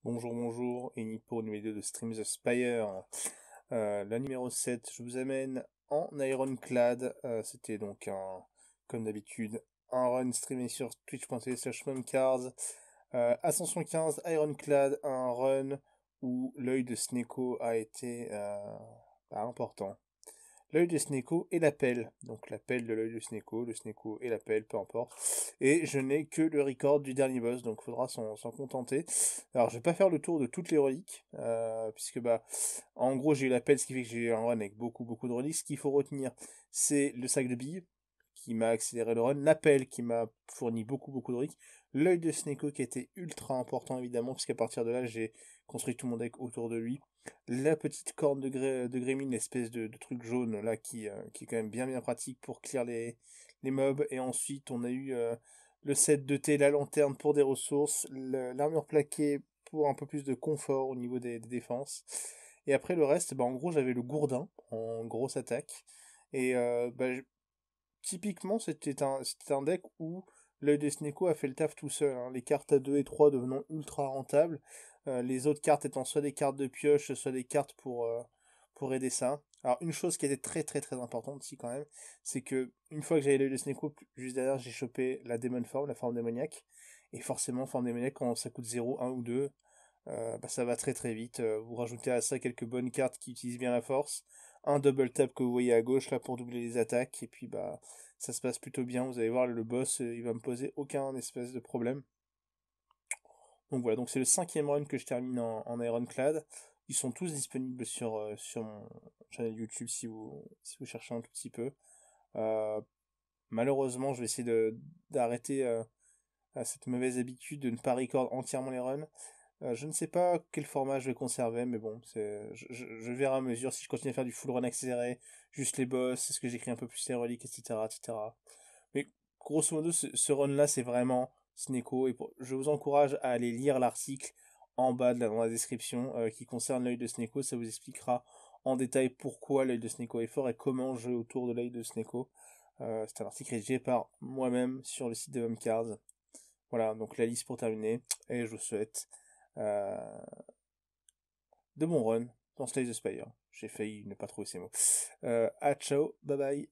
Bonjour, bonjour, et Nippo, numéro 2 de Stream the Spire. La numéro 7, je vous amène en Ironclad. C'était donc comme d'habitude, un run streamé sur twitch.tv/momcards. Ascension 15, Ironclad, un run où l'œil de Sneko a été important. L'œil de Sneko et l'appel. Donc l'appel de l'œil de Sneko, le Sneko et l'appel, peu importe. Et je n'ai que le record du dernier boss, donc faudra s'en contenter. Alors je vais pas faire le tour de toutes les reliques, puisque en gros j'ai eu l'appel, ce qui fait que j'ai eu un run avec beaucoup de reliques. Ce qu'il faut retenir, c'est le sac de billes, qui m'a accéléré le run, l'appel qui m'a fourni beaucoup de reliques, l'œil de Sneko qui était ultra important évidemment, puisqu'à partir de là j'ai construit tout mon deck autour de lui, la petite corne de Gremlin, l'espèce de truc jaune là qui est quand même bien pratique pour clear les mobs, et ensuite on a eu le set de thé, la lanterne pour des ressources, l'armure plaquée pour un peu plus de confort au niveau des défenses. Et après le reste, en gros j'avais le gourdin en grosse attaque. Et typiquement c'était un deck où l'œil de Sneko a fait le taf tout seul, hein. Les cartes à 2 et 3 devenant ultra rentables. Les autres cartes étant soit des cartes de pioche, soit des cartes pour aider ça. Alors une chose qui était très importante ici quand même, c'est que une fois que j'avais l'œil de Sneko, juste derrière j'ai chopé la Demon Form, la forme démoniaque. Et forcément, forme démoniaque, quand ça coûte 0, 1 ou 2, ça va très vite. Vous rajoutez à ça quelques bonnes cartes qui utilisent bien la force. Un double tap que vous voyez à gauche là pour doubler les attaques. Et puis ça se passe plutôt bien. Vous allez voir, le boss, il va me poser aucun espèce de problème. Donc voilà, donc c'est le 5e run que je termine en Ironclad. Ils sont tous disponibles sur mon channel YouTube si vous cherchez un tout petit peu. Euh, Malheureusement, je vais essayer d'arrêter cette mauvaise habitude de ne pas record entièrement les runs. Je ne sais pas quel format je vais conserver, mais bon, je verrai à mesure si je continue à faire du full run accéléré, juste les boss, est-ce que j'écris un peu plus les reliques, etc. Mais grosso modo, ce run-là, c'est vraiment Sneko, et je vous encourage à aller lire l'article en bas dans la description qui concerne l'œil de Sneko. Ça vous expliquera en détail pourquoi l'œil de Sneko est fort et comment jouer autour de l'œil de Sneko. C'est un article rédigé par moi-même sur le site de Homecards. Voilà, donc la liste pour terminer, et je vous souhaite euh, de bons runs dans Slay the Spire. J'ai failli ne pas trouver ces mots. À ciao, bye bye.